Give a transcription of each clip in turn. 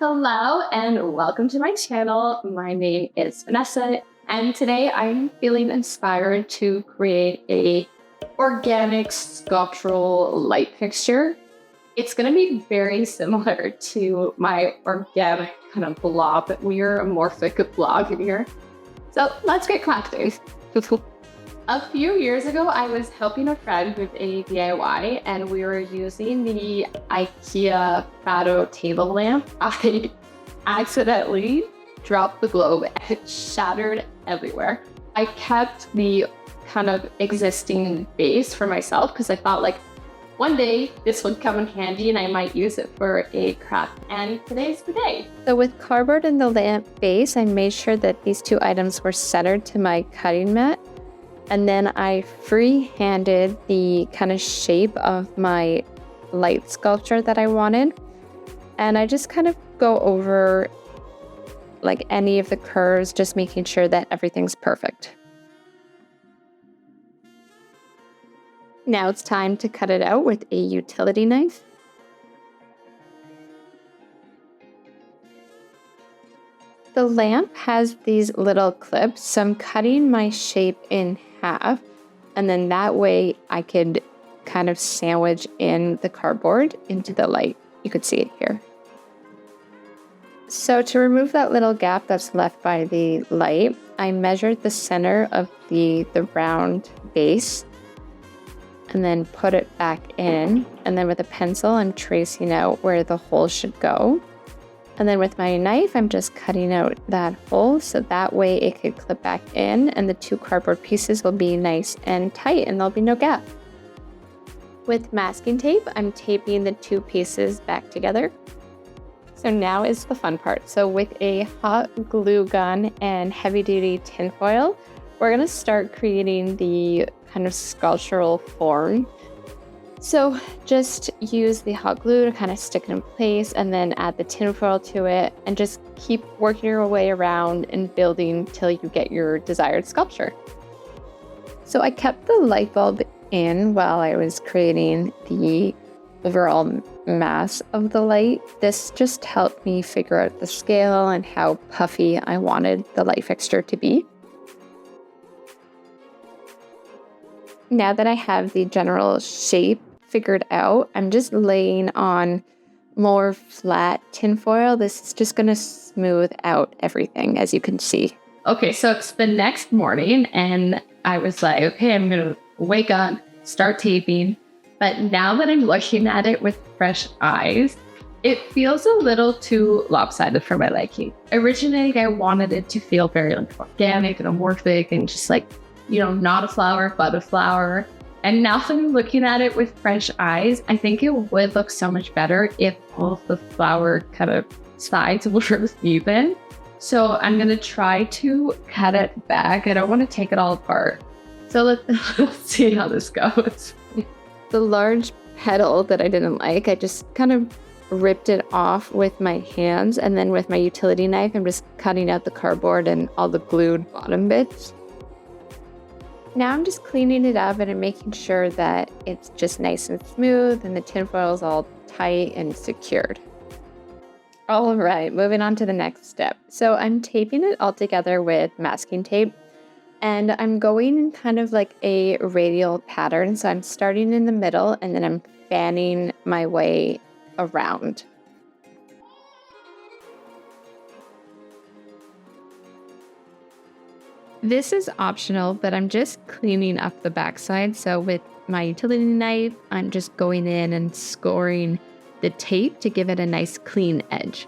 Hello and welcome to my channel. My name is Vanessa and today I'm feeling inspired to create a organic sculptural light fixture. It's going to be very similar to my organic kind of blob mirror, amorphic blob mirror. So let's get crafting. A few years ago, I was helping a friend with a DIY and we were using the Ikea Fado table lamp. I accidentally dropped the globe and it shattered everywhere. I kept the kind of existing base for myself because I thought like one day this would come in handy and I might use it for a craft, and today's the day. So with cardboard and the lamp base, I made sure that these two items were centered to my cutting mat. And then I free-handed the kind of shape of my light sculpture that I wanted. And I just kind of go over like any of the curves, just making sure that everything's perfect. Now it's time to cut it out with a utility knife. The lamp has these little clips, so I'm cutting my shape in half, and then that way I could kind of sandwich in the cardboard into the light. You could see it here. So to remove that little gap that's left by the light, I measured the center of the round base and then put it back in, and then with a pencil I'm tracing out where the hole should go. And then with my knife, I'm just cutting out that hole so that way it could clip back in and the two cardboard pieces will be nice and tight and there'll be no gap. With masking tape, I'm taping the two pieces back together. So now is the fun part. So with a hot glue gun and heavy duty tinfoil, we're gonna start creating the kind of sculptural form. So just use the hot glue to kind of stick it in place and then add the tinfoil to it and just keep working your way around and building till you get your desired sculpture. So I kept the light bulb in while I was creating the overall mass of the light. This just helped me figure out the scale and how puffy I wanted the light fixture to be. Now that I have the general shape figured out, I'm just laying on more flat tinfoil. This is just going to smooth out everything, as you can see. Okay, so it's the next morning and I was like, okay, I'm going to wake up, start taping. But now that I'm looking at it with fresh eyes, it feels a little too lopsided for my liking. Originally, I wanted it to feel very like organic and amorphic and just like, you know, not a flower, but a flower. And now that I'm looking at it with fresh eyes, I think it would look so much better if all of the flower kind of sides were even. So I'm going to try to cut it back. I don't want to take it all apart. So let's see how this goes. The large petal that I didn't like, I just kind of ripped it off with my hands. And then with my utility knife, I'm just cutting out the cardboard and all the glued bottom bits. Now I'm just cleaning it up and I'm making sure that it's just nice and smooth and the tinfoil is all tight and secured. All right, moving on to the next step. So I'm taping it all together with masking tape and I'm going in kind of like a radial pattern. So I'm starting in the middle and then I'm fanning my way around. This is optional, but I'm just cleaning up the backside. So with my utility knife, I'm just going in and scoring the tape to give it a nice clean edge.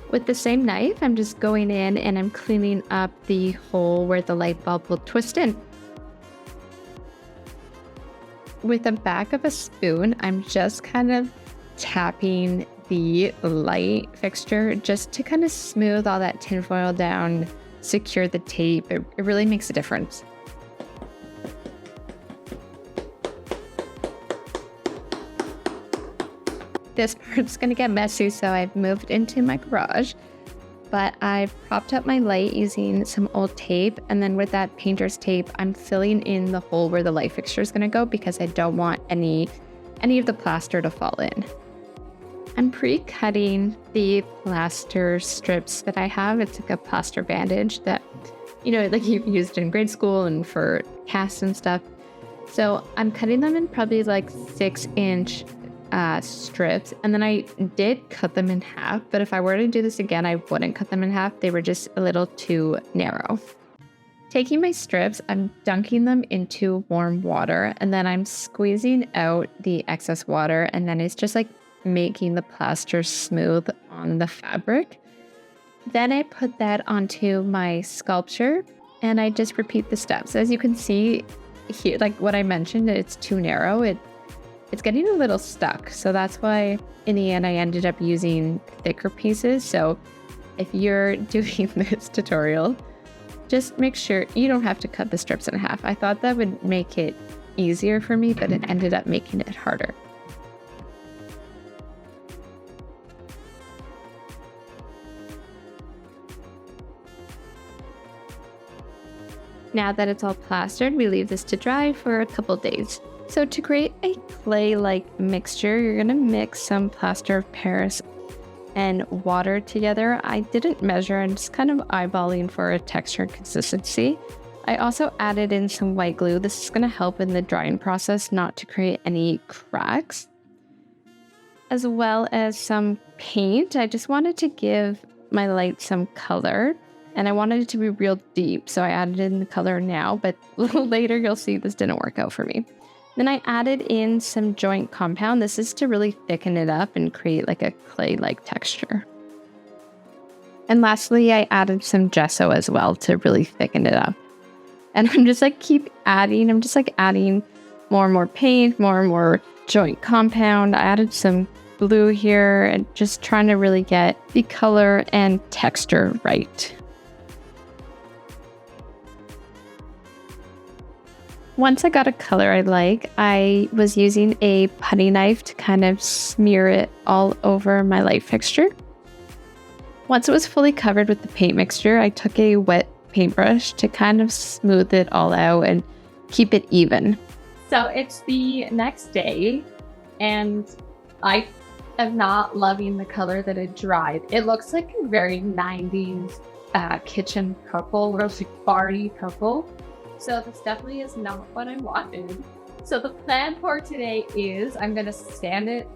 With the same knife, I'm just going in and I'm cleaning up the hole where the light bulb will twist in. With the back of a spoon, I'm just kind of tapping the light fixture just to kind of smooth all that tinfoil down, secure the tape. It really makes a difference. This part's gonna get messy, so I've moved into my garage, but I've propped up my light using some old tape, and then with that painter's tape, I'm filling in the hole where the light fixture is gonna go because I don't want any of the plaster to fall in. I'm pre-cutting the plaster strips that I have. It's like a plaster bandage that, like you've used in grade school and for casts and stuff. So I'm cutting them in probably like 6-inch strips, and then I did cut them in half, but if I were to do this again, I wouldn't cut them in half. They were just a little too narrow. Taking my strips, I'm dunking them into warm water, and then I'm squeezing out the excess water, and then it's just like making the plaster smooth on the fabric. Then I put that onto my sculpture, and I just repeat the steps. As you can see here, like what I mentioned, it's too narrow. It's getting a little stuck, so that's why in the end I ended up using thicker pieces. So if you're doing this tutorial, just make sure you don't have to cut the strips in half. I thought that would make it easier for me, but it ended up making it harder. Now that it's all plastered, we leave this to dry for a couple days. So to create a clay-like mixture, you're gonna mix some plaster of Paris and water together. I didn't measure, I'm just kind of eyeballing for a texture and consistency. I also added in some white glue. This is gonna help in the drying process not to create any cracks. As well as some paint. I just wanted to give my light some color, and I wanted it to be real deep, so I added in the color now, but a little later you'll see this didn't work out for me. Then I added in some joint compound. This is to really thicken it up and create like a clay-like texture. And lastly, I added some gesso as well to really thicken it up. And I'm just like adding more and more paint, more and more joint compound. I added some blue here and just trying to really get the color and texture right. Once I got a color I like, I was using a putty knife to kind of smear it all over my light fixture. Once it was fully covered with the paint mixture, I took a wet paintbrush to kind of smooth it all out and keep it even. So it's the next day, and I am not loving the color that it dried. It looks like a very 90s kitchen purple, really party purple. So this definitely is not what I wanted. So the plan for today is I'm gonna sand it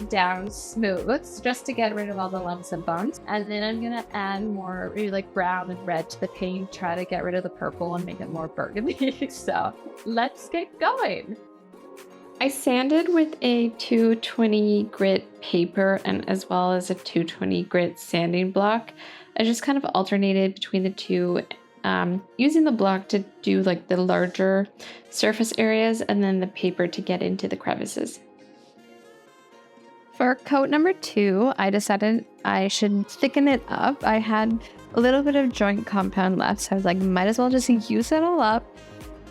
down smooth just to get rid of all the lumps and bumps. And then I'm gonna add more maybe like brown and red to the paint, try to get rid of the purple and make it more burgundy. So let's get going. I sanded with a 220 grit paper and as well as a 220 grit sanding block. I just kind of alternated between the two, using the block to do like the larger surface areas and then the paper to get into the crevices. For coat number 2, I decided I should thicken it up. I had a little bit of joint compound left, so I was like, might as well just use it all up.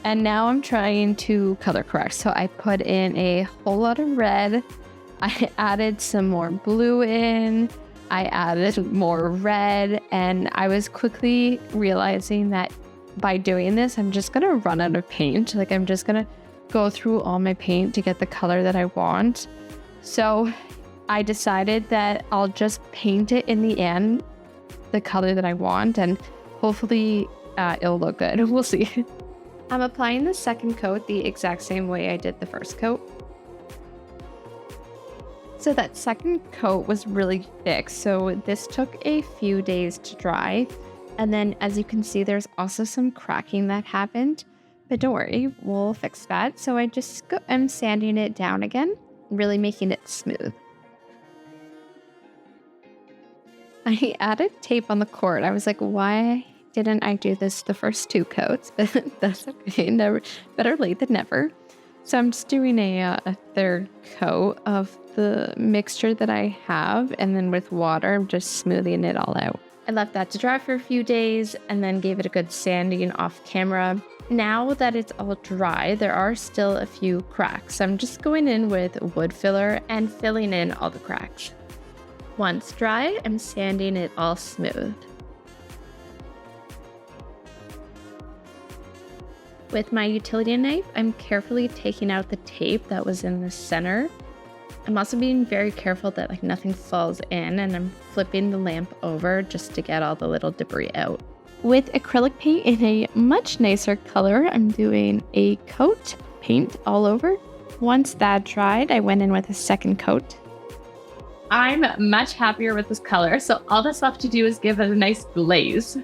And now I'm trying to color correct. So I put in a whole lot of red. I added some more blue in. I added more red, and I was quickly realizing that by doing this, I'm just gonna run out of paint. Like I'm just gonna go through all my paint to get the color that I want. So I decided that I'll just paint it in the end, the color that I want, and hopefully it'll look good. We'll see. I'm applying the second coat the exact same way I did the first coat. So that second coat was really thick, so this took a few days to dry. And then as you can see, there's also some cracking that happened, but don't worry, we'll fix that. So I just am sanding it down again, really making it smooth. I added tape on the cord. I was like, why didn't I do this the first 2 coats? But that's okay, never, better late than never. So I'm just doing a third coat of the mixture that I have, and then with water, I'm just smoothing it all out. I left that to dry for a few days and then gave it a good sanding off camera. Now that it's all dry, there are still a few cracks. I'm just going in with wood filler and filling in all the cracks. Once dry, I'm sanding it all smooth. With my utility knife, I'm carefully taking out the tape that was in the center. I'm also being very careful that like nothing falls in, and I'm flipping the lamp over just to get all the little debris out. With acrylic paint in a much nicer color, I'm doing a coat paint all over. Once that dried, I went in with a second coat. I'm much happier with this color, so all that's left to do is give it a nice glaze.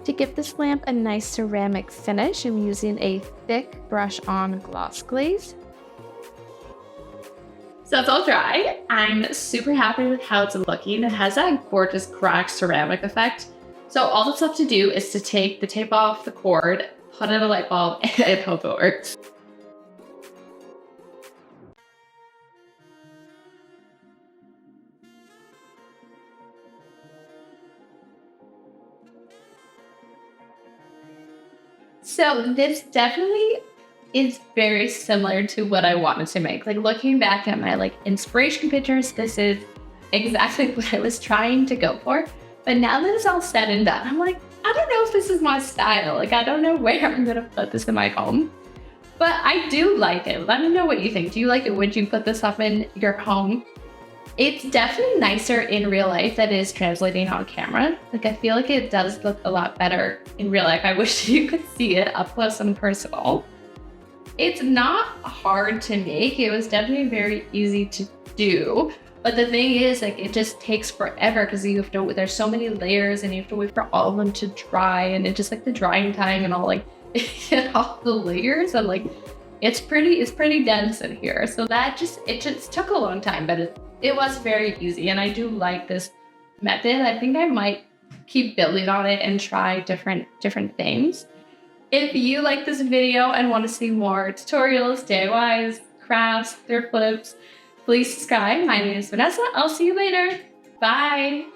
To give this lamp a nice ceramic finish, I'm using a thick brush-on gloss glaze. So it's all dry. I'm super happy with how it's looking. It has that gorgeous cracked ceramic effect. So all that's left to do is to take the tape off the cord, put in a light bulb, and hope it works. So this definitely is very similar to what I wanted to make. Like looking back at my like inspiration pictures, this is exactly what I was trying to go for. But now that it's all said and done, I'm like, I don't know if this is my style. Like I don't know where I'm gonna put this in my home. But I do like it. Let me know what you think. Do you like it? Would you put this up in your home? It's definitely nicer in real life than it is translating on camera. Like I feel like it does look a lot better in real life. I wish you could see it up close and personal. It's not hard to make. It was definitely very easy to do. But the thing is, like, it just takes forever because you have to, there's so many layers and you have to wait for all of them to dry, and it just like the drying time and all like get off the layers, and like it's pretty dense in here. So it just took a long time, but it was very easy, and I do like this method. I think I might keep building on it and try different things. If you like this video and want to see more tutorials, DIYs, crafts, thrift flips, please subscribe. My name is Vanessa. I'll see you later. Bye.